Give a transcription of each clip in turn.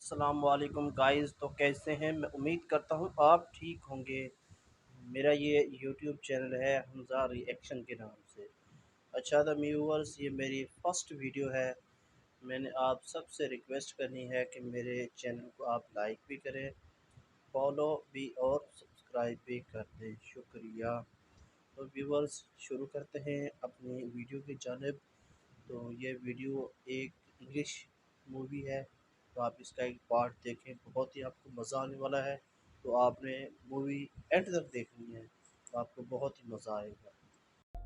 अस्सलामुअलैकुम गाइस। तो कैसे हैं? मैं उम्मीद करता हूँ आप ठीक होंगे। मेरा ये यूट्यूब चैनल है हमज़ा रिएक्शन के नाम से। अच्छा द व्यूअर्स, ये मेरी फ़र्स्ट वीडियो है। मैंने आप सबसे रिक्वेस्ट करनी है कि मेरे चैनल को आप लाइक भी करें, फॉलो भी और सब्सक्राइब भी कर दें। शुक्रिया। तो व्यूअर्स, शुरू करते हैं अपनी वीडियो की जानिब। तो ये वीडियो एक इंग्लिश मूवी है, तो आप इसका एक पार्ट देखें, बहुत ही आपको मज़ा आने वाला है। तो आपने मूवी एंड तक देखनी है, तो आपको बहुत ही मज़ा आएगा।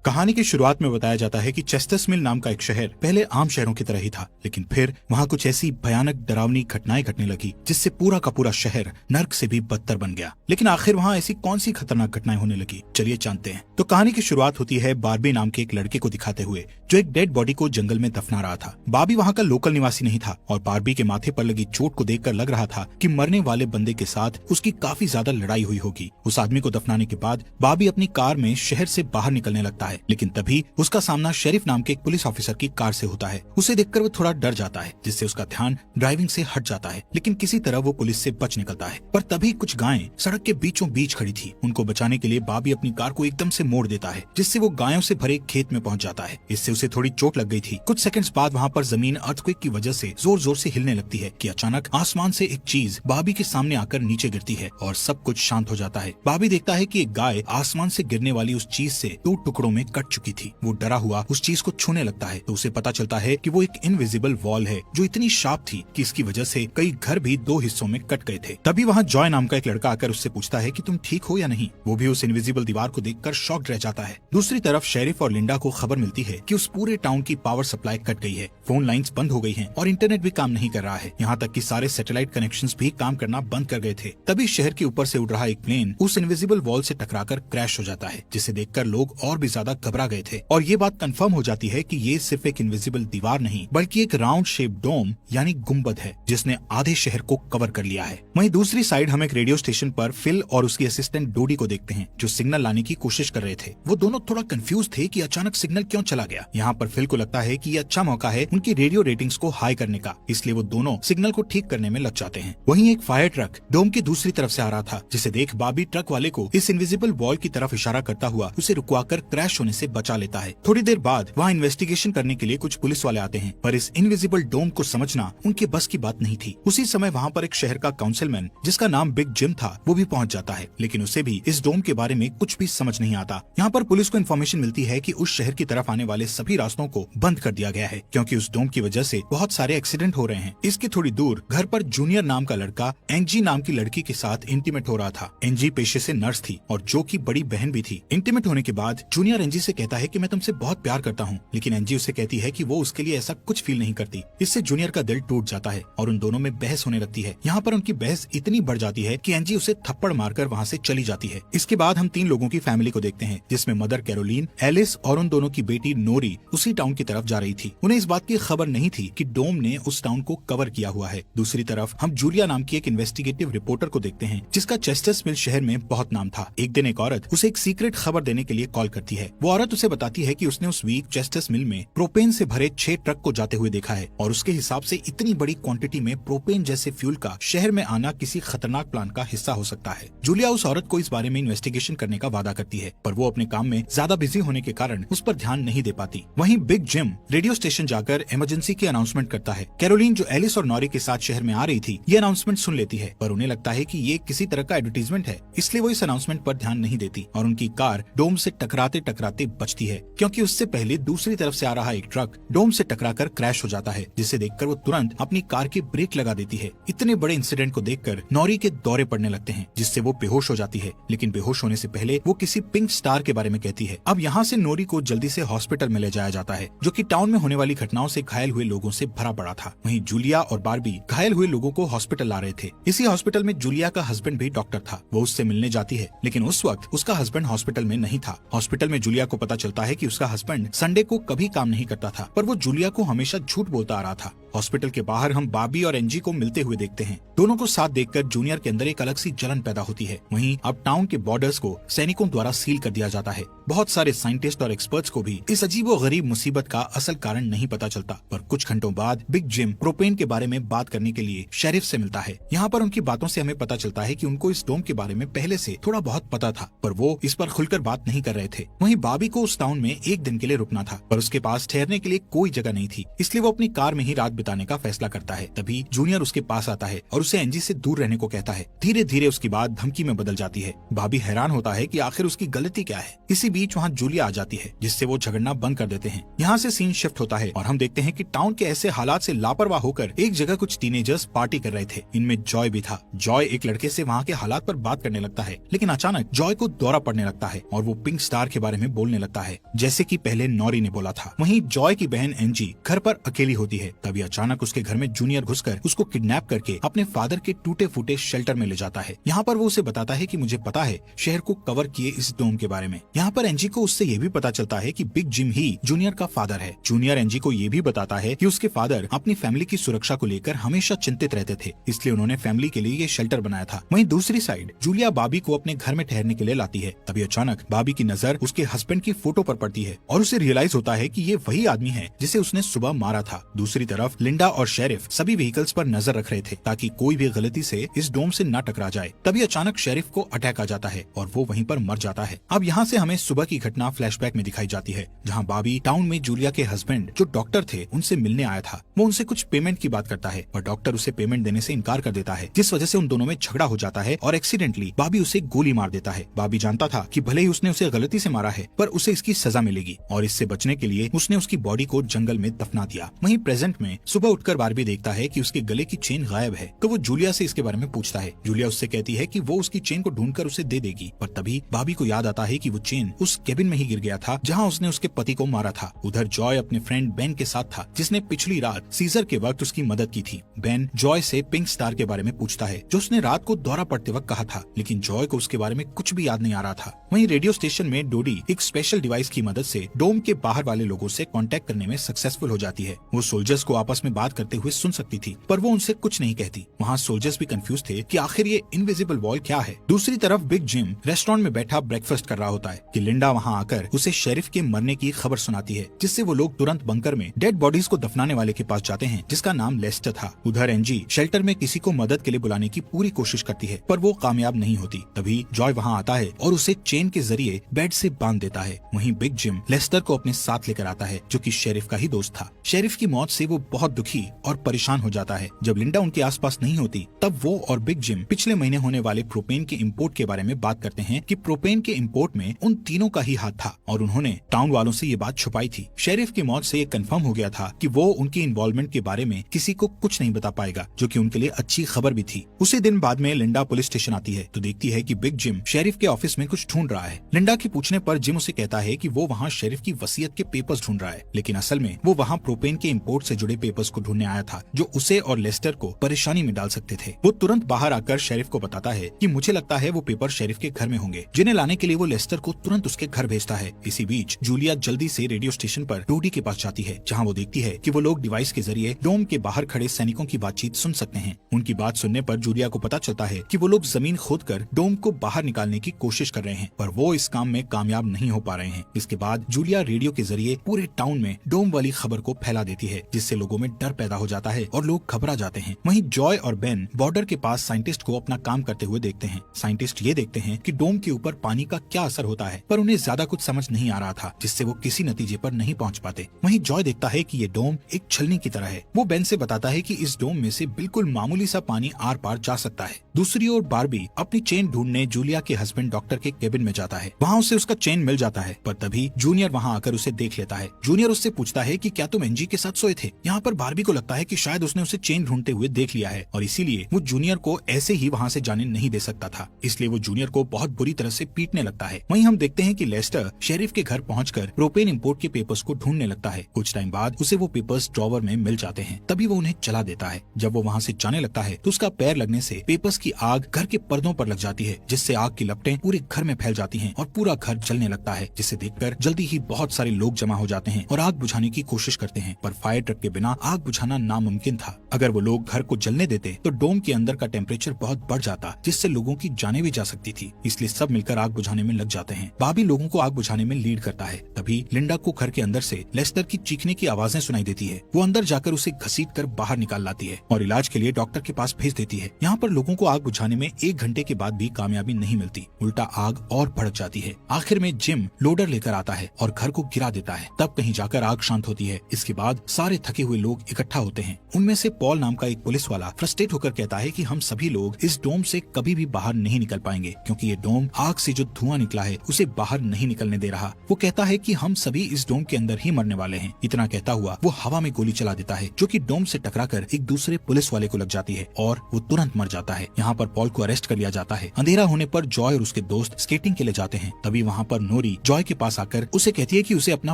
कहानी की शुरुआत में बताया जाता है कि चेस्टर्स मिल नाम का एक शहर पहले आम शहरों की तरह ही था, लेकिन फिर वहाँ कुछ ऐसी भयानक डरावनी घटनाएं घटने लगी जिससे पूरा का पूरा शहर नर्क से भी बदतर बन गया। लेकिन आखिर वहाँ ऐसी कौन सी खतरनाक घटनाएं होने लगी, चलिए जानते हैं। तो कहानी की शुरुआत होती है बार्बी नाम के एक लड़के को दिखाते हुए, जो एक डेड बॉडी को जंगल में दफना रहा था। बार्बी वहाँ का लोकल निवासी नहीं था और बार्बी के माथे पर लगी चोट को देखकर लग रहा था कि मरने वाले बंदे के साथ उसकी काफी ज्यादा लड़ाई हुई होगी। उस आदमी को दफनाने के बाद बार्बी अपनी कार में शहर से बाहर निकलने लगता है, लेकिन तभी उसका सामना शेरिफ नाम के एक पुलिस ऑफिसर की कार से होता है। उसे देखकर वो थोड़ा डर जाता है, जिससे उसका ध्यान ड्राइविंग से हट जाता है, लेकिन किसी तरह वो पुलिस से बच निकलता है। पर तभी कुछ गायें सड़क के बीचों बीच खड़ी थी। उनको बचाने के लिए बाबी अपनी कार को एकदम से मोड़ देता है, जिससे वो गायों से भरे खेत में पहुंच जाता है। इससे उसे थोड़ी चोट लग गई थी। कुछ सेकंड्स बाद वहाँ पर जमीन अर्थक्वेक की वजह से जोर जोर से हिलने लगती है कि अचानक आसमान से एक चीज बाबी के सामने आकर नीचे गिरती है और सब कुछ शांत हो जाता है। बाबी देखता है कि एक गाय आसमान से गिरने वाली उस चीज से 2 टुकड़ों में कट चुकी थी। वो डरा हुआ उस चीज को छूने लगता है तो उसे पता चलता है कि वो एक इनविजिबल वॉल है, जो इतनी शार्प थी कि इसकी वजह से कई घर भी 2 हिस्सों में कट गए थे। तभी वहाँ जॉय नाम का एक लड़का आकर उससे पूछता है कि तुम ठीक हो या नहीं। वो भी उस इनविजिबल दीवार को देखकर शॉक्ड रह जाता है। दूसरी तरफ शेरिफ और लिंडा को खबर मिलती है कि उस पूरे टाउन की पावर सप्लाई कट गई है, फोन लाइंस बंद हो गई हैं और इंटरनेट भी काम नहीं कर रहा है। यहाँ तक कि सारे सैटेलाइट कनेक्शंस भी काम करना बंद कर गए थे। तभी शहर के ऊपर से उड़ रहा एक प्लेन उस इनविजिबल वॉल से टकराकर क्रैश हो जाता है, जिसे देखकर लोग और भी ज्यादा घबरा गए थे। और ये बात कंफर्म हो जाती है कि ये सिर्फ एक इनविजिबल दीवार नहीं, बल्कि एक राउंड शेप डोम यानी गुंबद है, जिसने आधे शहर को कवर कर लिया है। वहीं दूसरी साइड हम एक रेडियो स्टेशन पर फिल और उसकी असिस्टेंट डोडी को देखते हैं, जो सिग्नल लाने की कोशिश कर रहे थे। वो दोनों थोड़ा कंफ्यूज थे कि अचानक सिग्नल क्यों चला गया। यहाँ पर फिल को लगता है कि ये अच्छा मौका है उनकी रेडियो रेटिंग्स को हाई करने का, इसलिए वो दोनों सिग्नल को ठीक करने में लग जाते हैं। वहीं एक फायर ट्रक डोम की दूसरी तरफ से आ रहा था, जिसे देख बाबी ट्रक वाले को इस इनविजिबल वॉल की तरफ इशारा करता हुआ उसे रुकवाकर क्रैश होने से बचा लेता है। थोड़ी देर बाद वहाँ इन्वेस्टिगेशन करने के लिए कुछ पुलिस वाले आते हैं, पर इस इनविजिबल डोम को समझना उनके बस की बात नहीं थी। उसी समय वहाँ पर एक शहर का काउंसिलमैन, जिसका नाम बिग जिम था, वो भी पहुँच जाता है, लेकिन उसे भी इस डोम के बारे में कुछ भी समझ नहीं आता। यहाँ पर पुलिस को इन्फॉर्मेशन मिलती है कि उस शहर की तरफ आने वाले सभी रास्तों को बंद कर दिया गया है, क्योंकि उस डोम की वजह से बहुत सारे एक्सीडेंट हो रहे हैं। इसके थोड़ी दूर घर पर जूनियर नाम का लड़का एंजी नाम की लड़की के साथ इंटीमेट हो रहा था। एंजी पेशे से नर्स थी और जो की बड़ी बहन भी थी। इंटीमेट होने के बाद जूनियर एंजी से कहता है कि मैं तुमसे बहुत प्यार करता हूँ, लेकिन एंजी उसे कहती है कि वो उसके लिए ऐसा कुछ फील नहीं करती। इससे जूनियर का दिल टूट जाता है और उन दोनों में बहस होने लगती है। यहाँ पर उनकी बहस इतनी बढ़ जाती है कि एंजी उसे थप्पड़ मारकर वहाँ से चली जाती है। इसके बाद हम 3 लोगों की फैमिली को देखते हैं, जिसमें मदर कैरोलीन, एलिस और उन दोनों की बेटी नोरी उसी टाउन की तरफ जा रही थी। उन्हें इस बात की खबर नहीं थी कि डोम ने उस टाउन को कवर किया हुआ है। दूसरी तरफ हम जूलिया नाम की एक इन्वेस्टिगेटिव रिपोर्टर को देखते हैं, जिसका चेस्टर्स मिल शहर में बहुत नाम था। एक दिन एक औरत उसे एक सीक्रेट खबर देने के लिए कॉल करती है। वो औरत उसे बताती है कि उसने उस वीक चेस्टर्स मिल में प्रोपेन से भरे 6 ट्रक को जाते हुए देखा है और उसके हिसाब से इतनी बड़ी क्वांटिटी में प्रोपेन जैसे फ्यूल का शहर में आना किसी खतरनाक प्लान का हिस्सा हो सकता है। जूलिया उस औरत को इस बारे में इन्वेस्टिगेशन करने का वादा करती है, पर वो अपने काम में ज्यादा बिजी होने के कारण उस पर ध्यान नहीं दे पाती। वहीं बिग जिम रेडियो स्टेशन जाकर इमरजेंसी की अनाउंसमेंट करता है। कैरोलीन, जो एलिस और नॉरी के साथ शहर में आ रही थी, ये अनाउंसमेंट सुन लेती है, पर उन्हें लगता है कि ये किसी तरह का एडवर्टीजमेंट है, इसलिए वो इस अनाउंसमेंट पर ध्यान नहीं देती और उनकी कार डोम से टकराते टकराते बचती है, क्योंकि उससे पहले दूसरी तरफ से आ रहा एक ट्रक डोम से टकराकर क्रैश हो जाता है, जिसे देखकर वो तुरंत अपनी कार की ब्रेक लगा देती है। इतने बड़े इंसिडेंट को देखकर नॉरी के दौरे पड़ने लगते हैं, जिससे वो बेहोश हो जाती है, लेकिन बेहोश होने से पहले वो किसी पिंक स्टार के बारे में कहती है। अब यहाँ से नोरी को जल्दी से हॉस्पिटल में ले जाया जाता है, जो कि टाउन में होने वाली घटनाओं से घायल हुए लोगों से भरा पड़ा था। वहीं जूलिया और बार्बी घायल हुए लोगों को हॉस्पिटल ला रहे थे। इसी हॉस्पिटल में जूलिया का हस्बैंड भी डॉक्टर था। वो उससे मिलने जाती है, लेकिन उस वक्त उसका हस्बैंड हॉस्पिटल में नहीं था। हॉस्पिटल में जूलिया को पता चलता है कि उसका हस्बैंड संडे को कभी काम नहीं करता था, पर वो जूलिया को हमेशा झूठ बोलता आ रहा था हॉस्पिटल के बाहर हम बॉबी और एंजी को मिलते हुए देखते हैं। दोनों को साथ देखकर जूनियर के अंदर एक अलग सी जलन पैदा होती है। वहीं अब टाउन के बॉर्डर्स को सैनिकों द्वारा सील कर दिया जाता है। बहुत सारे साइंटिस्ट और एक्सपर्ट्स को भी इस अजीबोगरीब मुसीबत का असल कारण नहीं पता चलता, पर कुछ घंटों बाद बिग जिम प्रोपेन के बारे में बात करने के लिए शेरिफ से मिलता है। यहाँ पर उनकी बातों से हमें पता चलता है कि उनको इस डोम के बारे में पहले से थोड़ा बहुत पता था, पर वो इस पर खुलकर बात नहीं कर रहे थे। वहीं बॉबी को उस टाउन में एक दिन के लिए रुकना था, पर उसके पास ठहरने के लिए कोई जगह नहीं थी, इसलिए वो अपनी कार में ही रात बिताने का फैसला करता है। तभी जूनियर उसके पास आता है और उसे एंजी से दूर रहने को कहता है। धीरे धीरे उसकी बात धमकी में बदल जाती है। बॉबी हैरान होता है कि आखिर उसकी गलती क्या है। इसी बीच वहाँ जूलिया आ जाती है, जिससे वो झगड़ना बंद कर देते हैं। यहाँ से सीन शिफ्ट होता है और हम देखते हैं कि टाउन के ऐसे हालात से लापरवाह होकर एक जगह कुछ टीनेजर्स पार्टी कर रहे थे। इनमें जॉय भी था। जॉय एक लड़के से वहाँ के हालात पर बात करने लगता है, लेकिन अचानक जॉय को दौरा पड़ने लगता है और वो पिंक स्टार के बारे में बोलने लगता है, जैसे कि पहले नॉरी ने बोला था। वहीं जॉय की बहन एंजी घर पर अकेली होती है। तभी अचानक उसके घर में जूनियर घुसकर उसको किडनैप करके अपने फादर के टूटे फूटे शेल्टर में ले जाता है। यहाँ पर वो उसे बताता है कि मुझे पता है शहर को कवर किए इस डोम के बारे में। यहाँ पर एंजी को उससे ये भी पता चलता है कि बिग जिम ही जूनियर का फादर है। जूनियर एंजी को ये भी बताता है कि उसके फादर अपनी फैमिली की सुरक्षा को लेकर हमेशा चिंतित रहते थे, इसलिए उन्होंने फैमिली के लिए ये शेल्टर बनाया था। वहीं दूसरी साइड जूलिया बॉबी को अपने घर में ठहरने के लिए लाती है। तभी अचानक बॉबी की नजर उसके हस्बैंड की फोटो पर पड़ती है और उसे रियलाइज होता है कि ये वही आदमी है जिसे उसने सुबह मारा था। दूसरी तरफ लिंडा और शेरिफ सभी व्हीकल्स पर नजर रख रहे थे ताकि कोई भी गलती से इस डोम से न टकरा जाए। तभी अचानक शेरिफ को अटैक आ जाता है और वो वहीं पर मर जाता है। अब यहाँ से हमें सुबह की घटना फ्लैशबैक में दिखाई जाती है, जहाँ बॉबी टाउन में जूलिया के हस्बैंड जो डॉक्टर थे उनसे मिलने आया था। वो उनसे कुछ पेमेंट की बात करता है, पर डॉक्टर उसे पेमेंट देने से इनकार कर देता है, जिस वजह से उन दोनों में झगड़ा हो जाता है और एक्सीडेंटली बॉबी उसे गोली मार देता है। बॉबी जानता था कि भले ही उसने उसे गलती से मारा है, पर उसे इसकी सजा मिलेगी और इससे बचने के लिए उसने उसकी बॉडी को जंगल में दफना दिया। वहीं प्रेजेंट में सुबह उठकर बारबी देखता है कि उसके गले की चेन गायब है, तो वो जूलिया से इसके बारे में पूछता है। जूलिया उससे कहती है कि वो उसकी चेन को ढूंढकर उसे दे देगी, पर तभी बॉबी को याद आता है कि वो चेन उस केबिन में ही गिर गया था जहाँ उसने उसके पति को मारा था। उधर जॉय अपने फ्रेंड बेन के साथ था, जिसने पिछली रात सीजर के वक्त उसकी मदद की थी। बेन जॉय से पिंक स्टार के बारे में पूछता है, जो उसने रात को दौरा पड़ते वक्त कहा था, लेकिन जॉय को उसके बारे में कुछ भी याद नहीं आ रहा था। वहीं रेडियो स्टेशन में डोडी एक स्पेशल डिवाइस की मदद से डोम के बाहर वाले लोगों से कांटेक्ट करने में सक्सेसफुल हो जाती है। वो सोल्जर्स को आपस में बात करते हुए सुन सकती थी, पर वो उनसे कुछ नहीं कहती। वहाँ सोल्जर्स भी कंफ्यूज थे कि आखिर ये इनविजिबल वॉल क्या है। दूसरी तरफ बिग जिम रेस्टोरेंट में बैठा ब्रेकफास्ट कर रहा होता है कि लिंडा वहाँ आकर उसे शेरिफ के मरने की खबर सुनाती है, जिससे वो लोग तुरंत बंकर में डेड बॉडीज को दफनाने वाले के पास जाते हैं, जिसका नाम लेस्टर था। उधर एंजी शेल्टर में किसी को मदद के लिए बुलाने की पूरी कोशिश करती है, पर वो कामयाब नहीं होती। तभी जॉय वहाँ आता है और उसे चेन के जरिए बेड से बांध देता है। वहीं बिग जिम लेस्टर को अपने साथ लेकर आता है, जो कि शेरिफ का ही दोस्त था। शेरिफ की मौत से वो बहुत दुखी और परेशान हो जाता है। जब लिंडा उनके आसपास नहीं होती, तब वो और बिग जिम पिछले महीने होने वाले प्रोपेन के इम्पोर्ट के बारे में बात करते हैं कि प्रोपेन के इम्पोर्ट में उन तीनों का ही हाथ था और उन्होंने टाउन वालों से ये बात छुपाई थी। शेरिफ की मौत से ये कंफर्म हो गया था कि वो उनकी इन्वॉल्वमेंट के बारे में किसी को कुछ नहीं बता पाएगा, जो कि उनके लिए अच्छी खबर भी थी। उसी दिन बाद में लिंडा पुलिस स्टेशन आती है तो देखती है कि बिग जिम शेरिफ के ऑफिस में कुछ ढूंढ रहा है। लिंडा की पूछने पर जिम उसे कहता है कि वो वहाँ शेरिफ की वसीयत के पेपर्स ढूंढ रहा है, लेकिन असल में वो वहाँ प्रोपेन के इम्पोर्ट से जुड़े पेपर्स को ढूंढने आया था, जो उसे और लेस्टर को परेशानी में डाल सकते थे। वो तुरंत बाहर आकर शेरिफ को बताता है कि मुझे लगता है वो पेपर शेरिफ के घर में होंगे, जिन्हें लाने के लिए वो लेस्टर को तुरंत उसके घर भेजता है। इसी बीच जूलिया जल्दी से रेडियो स्टेशन पर डोडी के पास जाती है, जहाँ वो देखती है कि वो लोग डिवाइस के जरिए डोम के बाहर खड़े सैनिकों की बातचीत सुन सकते हैं। उनकी बात सुनने पर जूलिया को पता चलता है कि वो लोग जमीन खोदकर डोम को बाहर निकालने की कोशिश कर रहे हैं, पर वो इस काम में कामयाब नहीं हो पा रहे हैं। इसके बाद जूलिया रेडियो के जरिए पूरे टाउन में डोम वाली खबर को फैला देती है, जिससे लोगों में डर पैदा हो जाता है और लोग घबरा जाते हैं। वहीं जॉय और बेन बॉर्डर के पास साइंटिस्ट को अपना काम करते हुए देखते हैं। साइंटिस्ट ये देखते हैं कि डोम के ऊपर पानी का क्या असर होता है, पर उन्हें ज्यादा कुछ समझ नहीं आ रहा था, जिससे वो किसी नतीजे पर नहीं पहुंच पाते। वहीं जॉय देखता है कि ये डोम एक छलनी की तरह है। वो बेन से बताता है कि इस डोम में से बिल्कुल मामूली सा पानी आर पार जा सकता है। दूसरी ओर बारबी अपनी चेन ढूंढने जूलिया के हस्बैंड डॉक्टर के केबिन में जाता है। वहाँ उसे उसका चेन मिल जाता है, पर तभी जूनियर वहाँ आकर उसे देख लेता है। जूनियर उससे पूछता है कि क्या तुम एंजी के साथ सोए थे। यहाँ पर बारबी को लगता है कि शायद उसने उसे चेन ढूंढते हुए देख लिया है और इसीलिए वो जूनियर को ऐसे ही वहाँ से जाने नहीं दे सकता था, इसलिए वो जूनियर को बहुत बुरी तरह से पीटने लगता है। वहीं हम देखते हैं कि लेस्टर शेरिफ के घर पहुंचकर प्रोपेन इंपोर्ट के पेपर्स को ढूंढने लगता है। कुछ टाइम बाद उसे वो पेपर्स ड्रॉवर में मिल जाते हैं, तभी वो उन्हें जला देता है। जब वो वहाँ से जाने लगता है तो उसका पैर लगने से पेपर्स की आग घर के पर्दों पर लग जाती है, जिससे आग की लपटें पूरे घर में फैल जाती हैं और पूरा घर जलने लगता है, जिसे देखकर जल्दी ही बहुत सारे लोग जमा हो जाते हैं और आग बुझाने की कोशिश करते हैं, पर फायर ट्रक के बिना आग बुझाना नामुमकिन था। अगर वो लोग घर को जलने देते तो डोम के अंदर का टेम्परेचर बहुत बढ़ जाता, जिससे लोगों की जानें भी जा सकती थी। इसलिए सब मिलकर आग बुझाने में लग जाते हैं। बॉबी लोगों को आग बुझाने में लीड करता है। तभी लिंडा को घर के अंदर से लेस्टर की चीखने की आवाजें सुनाई देती है। वो अंदर जाकर उसे घसीट कर बाहर निकाल लाती है और इलाज के लिए डॉक्टर के पास भेज देती है। यहाँ पर लोगों को आग बुझाने में 1 घंटे के बाद भी कामयाबी नहीं मिलती, उल्टा आग और भड़क जाती है। आखिर में जिम लोडर लेकर आता है और घर को गिरा देता है। तब कहीं जाकर आग शांत होती है। इसके बाद सारे थके हुए लोग इकट्ठा होते हैं। उनमें से पॉल नाम का एक पुलिस वाला फ्रस्ट्रेट होकर कहता है कि हम सभी लोग इस डोम से कभी भी बाहर नहीं निकल पाएंगे, क्योंकि ये डोम आग से जो धुआं निकला है उसे बाहर नहीं निकलने दे रहा। वो कहता है कि हम सभी इस डोम के अंदर ही मरने वाले हैं। इतना कहता हुआ वो हवा में गोली चला देता है, जो कि डोम से टकराकर एक दूसरे पुलिस वाले को लग जाती है और वो तुरंत मर जाता है। यहाँ पर पॉल को अरेस्ट कर लिया जाता है। अंधेरा होने पर जॉय और उसके दोस्त स्केटिंग के लिए जाते हैं। तभी वहाँ पर नोरी जॉय के पास आकर उसे कहती है कि उसे अपना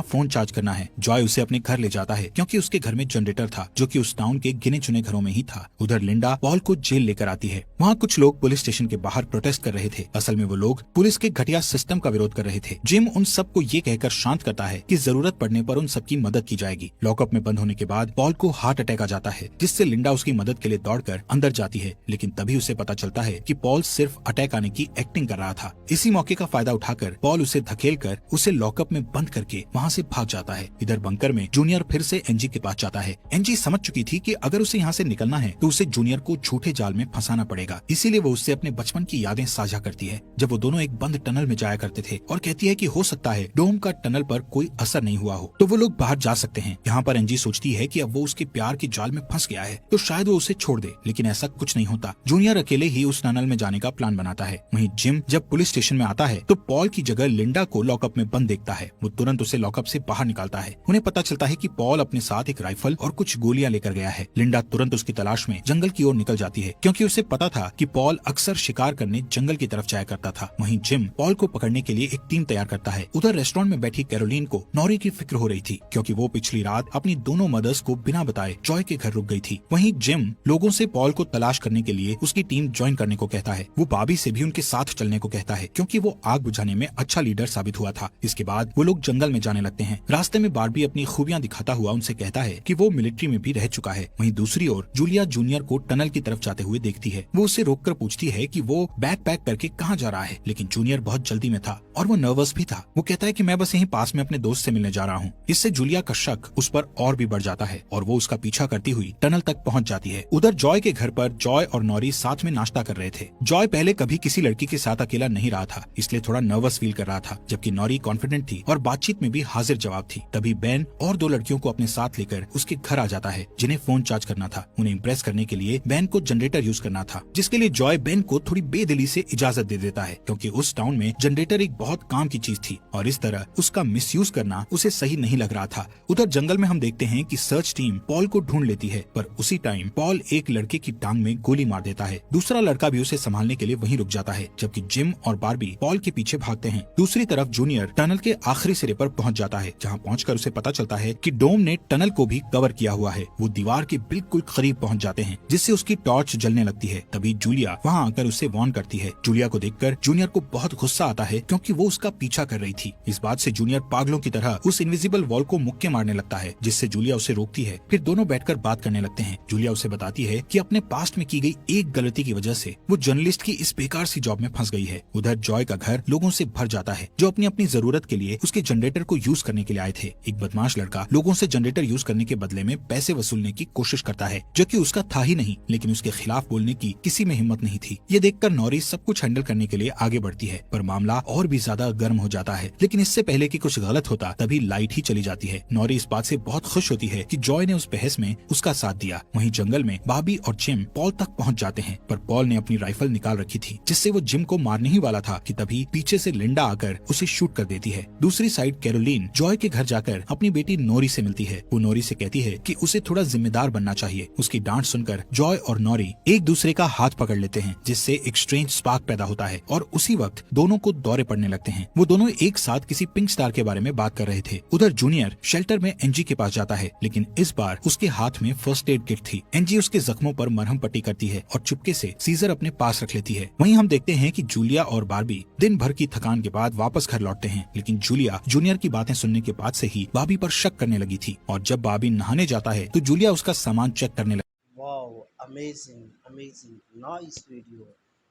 फोन चार्ज करना है। जॉय उसे अपने घर ले जाता है, क्योंकि उसके घर में जनरेटर था, जो कि उस टाउन के गिने चुने घरों में ही था। उधर लिंडा पॉल को जेल लेकर आती है। वहाँ कुछ लोग पुलिस स्टेशन के बाहर प्रोटेस्ट कर रहे थे। असल में वो लोग पुलिस के घटिया सिस्टम का विरोध कर रहे थे। जिम उन सबको ये कहकर शांत करता है कि जरूरत पड़ने पर उन सबकी मदद की जाएगी। लॉकअप में बंद होने के बाद पॉल को हार्ट अटैक आ जाता है, जिससे लिंडा उसकी मदद के लिए दौड़कर अंदर जाती है। लेकिन तभी उसे पता चलता है कि पॉल सिर्फ अटैक आने की एक्टिंग कर रहा था। इसी मौके का फायदा उठाकर पॉल उसे धकेल कर उसे लॉकअप में बंद करके वहाँ से भाग जाता है। इधर बंकर में जूनियर फिर से एनजी के पास जाता है। एनजी समझ चुकी थी कि अगर उसे यहाँ से निकलना है तो उसे जूनियर को झूठे जाल में फंसाना पड़ेगा। इसीलिए वो उससे अपने बचपन की यादें साझा करती है, जब वो दोनों एक बंद टनल में जाया करते थे, और कहती है कि हो सकता है डोम का टनल पर कोई असर नहीं हुआ हो, तो वो लोग बाहर जा सकते हैं। यहाँ पर एनजी सोचती है कि अब वो उसके प्यार के जाल में फंस गया है, तो शायद वो उसे छोड़ दे, लेकिन ऐसा कुछ नहीं होता। जूनियर अकेले ही उस टनल में जाने का प्लान बनाता है। वहीं जिम जब पुलिस स्टेशन में आता है तो पॉल की जगह लिंडा को लॉकअप में बंद देखता है। वो तुरंत उसे लॉकअप से बाहर निकालता है। उन्हें पता चलता है कि पॉल अपने साथ एक राइफल और कुछ गोलियां लेकर गया है। लिंडा तुरंत उसकी तलाश में जंगल की ओर निकल जाती है, क्योंकि उसे पता था कि पॉल अक्सर शिकार करने जंगल की तरफ जाया करता था। वहीं जिम पॉल को पकड़ने के लिए एक टीम तैयार करता है। उधर रेस्टोरेंट में बैठी कैरोलीन को नॉरी की फिक्र हो रही थी, क्योंकि वो पिछली रात अपनी दोनों मदर्स को बिना बताए जॉय के घर रुक गई थी। वहीं जिम लोगों से पॉल को तलाश करने के लिए उसकी टीम ज्वाइन करने को कहता है। वो बॉबी से भी उनके साथ चलने को कहता है, क्योंकि वो आग बुझाने में अच्छा लीडर साबित हुआ था। इसके बाद वो लोग जंगल में जाने लगते हैं। रास्ते में बार्बी अपनी खूबियां दिखाता हुआ उनसे कहता है कि वो मिलिट्री में भी रह चुका है। वहीं दूसरी ओर जूलिया जूनियर को टनल की तरफ जाते हुए देखती है। वो उसे रोककर पूछती है कि वो बैग पैक करके कहाँ जा रहा है, लेकिन जूनियर बहुत जल्दी में था और वो नर्वस भी था। वो कहता है कि मैं बस यहीं पास में अपने दोस्त से मिलने जा रहा हूँ। इससे जूलिया का शक उस पर और भी बढ़ जाता है और वो उसका पीछा करती हुई टनल तक पहुँच जाती है। उधर जॉय के घर पर जॉय और नॉरी साथ में नाश्ता कर रहे थे। जॉय पहले कभी किसी लड़की के साथ अकेला नहीं रहा था, इसलिए थोड़ा नर्वस फील कर रहा था, जबकि नॉरी कॉन्फिडेंट थी और बातचीत में भी हाजिर जवाब थी। तभी बेन और 2 लड़कियों को अपने साथ लेकर उसके घर आ जाता है, जिन्हें फोन चार्ज करना था। उन्हें इम्प्रेस करने के लिए बेन को जनरेटर यूज करना था, जिसके लिए जॉय बेन को थोड़ी बेदिली से इजाजत दे देता है, क्योंकि उस टाउन में जनरेटर एक बहुत काम की चीज थी और इस तरह उसका मिसयूज करना उसे सही नहीं लग रहा था। उधर जंगल में हम देखते हैं कि सर्च टीम पॉल को ढूंढ लेती है, पर उसी टाइम पॉल एक लड़के की टांग में गोली मार देता है। दूसरा लड़का भी उसे संभालने के लिए वहीं रुक जाता है, जबकि जिम और बार्बी पॉल के पीछे भागते हैं। दूसरी तरफ जूनियर टनल के आखिरी सिरे पर पहुंच जाता है, जहां पहुंचकर उसे पता चलता है कि डोम ने टनल को भी कवर किया हुआ है। वो दीवार के बिल्कुल करीब पहुंच जाते हैं, जिससे उसकी टॉर्च जलने लगती है। तभी जूलिया वहां आकर उसे वार्न करती है। जूलिया को देखकर जूनियर को बहुत गुस्सा आता है, क्योंकि वो उसका पीछा कर रही थी। इस बात से जूनियर पागलों की तरह उस इनविजिबल वॉल को मुक्के मारने लगता है, जिससे जूलिया उसे रोकती है। फिर दोनों बैठकर बात करने लगते हैं। जूलिया उसे बताती है कि अपने पास्ट में की गई एक गलती की वजह से वो जर्नलिस्ट की इस बेकार सी जॉब में फंस गई है। उधर जॉय का घर लोगों से भर जाता है, जो अपनी अपनी जरूरत के लिए उसके जनरेटर को यूज करने के लिए आए थे। एक बदमाश लड़का लोगों से जनरेटर यूज करने के बदले में पैसे वसूलने की कोशिश करता है, जो कि उसका था ही नहीं, लेकिन उसके खिलाफ बोलने की किसी में हिम्मत नहीं थी। ये देखकर नॉरी सब कुछ हैंडल करने के लिए आगे बढ़ती है, पर मामला और भी ज्यादा गर्म हो जाता है। लेकिन इससे पहले कि कुछ गलत होता तभी लाइट ही चली जाती है। नॉरी इस बात से बहुत खुश होती है कि जॉय ने उस बहस में उसका साथ दिया। वहीं जंगल में बॉबी और जिम पॉल तक पहुंच जाते हैं, पर पॉल ने अपनी राइफल निकाल रखी थी, जिससे वो जिम को मारने ही वाला था कि तभी पीछे से लिंडा आकर उसे शूट कर देती है। दूसरी साइड कैरोलीन जॉय के घर जाकर अपनी बेटी नोरी से मिलती है। वो नोरी से कहती है कि उसे थोड़ा जिम्मेदार बनना चाहिए। उसकी डांट सुनकर जॉय और नोरी एक दूसरे का हाथ पकड़ लेते हैं, जिससे एक स्ट्रेंज स्पार्क पैदा होता है और उसी वक्त दोनों को दौरे पड़ने लगते हैं। वो दोनों एक साथ किसी पिंक स्टार के बारे में बात कर रहे थे। उधर जूनियर शेल्टर में एनजी के पास जाता है, लेकिन इस बार उसके हाथ में फर्स्ट एड किट थी। एनजी उसके जख्मों पर मरहम पट्टी करती है और चुपके से सीजर अपने पास रख लेती है। वहीं हम देखते हैं कि जूलिया और बार्बी दिन भर की थकान के बाद वापस घर लौटते हैं, लेकिन जूलिया जूनियर की बातें सुनने के बाद से ही बॉबी पर शक करने लगी थी और जब बॉबी नहाने खाने जाता है तो जूलिया उसका सामान चेक करने wow, amazing amazing, nice video.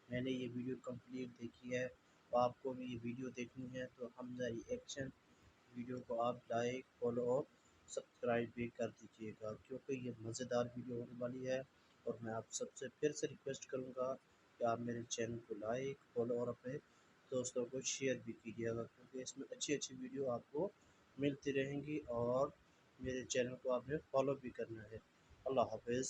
मैंने ये वीडियो कंप्लीट देखी है, तो आपको भी ये वीडियो देखनी है तो हमजा रिएक्शन वीडियो को आप लाइक, फॉलो और सब्सक्राइब भी कर दीजिएगा, क्योंकि ये मज़ेदार वीडियो होने वाली है। और मैं आप सबसे फिर से रिक्वेस्ट करूँगा कि आप मेरे चैनल को लाइक, फॉलो और अपने दोस्तों को शेयर भी कीजिएगा, क्योंकि इसमें अच्छी अच्छी वीडियो आपको मिलती रहेंगी। और मेरे चैनल को आपने फॉलो भी करना है। अल्लाह हाफिज़।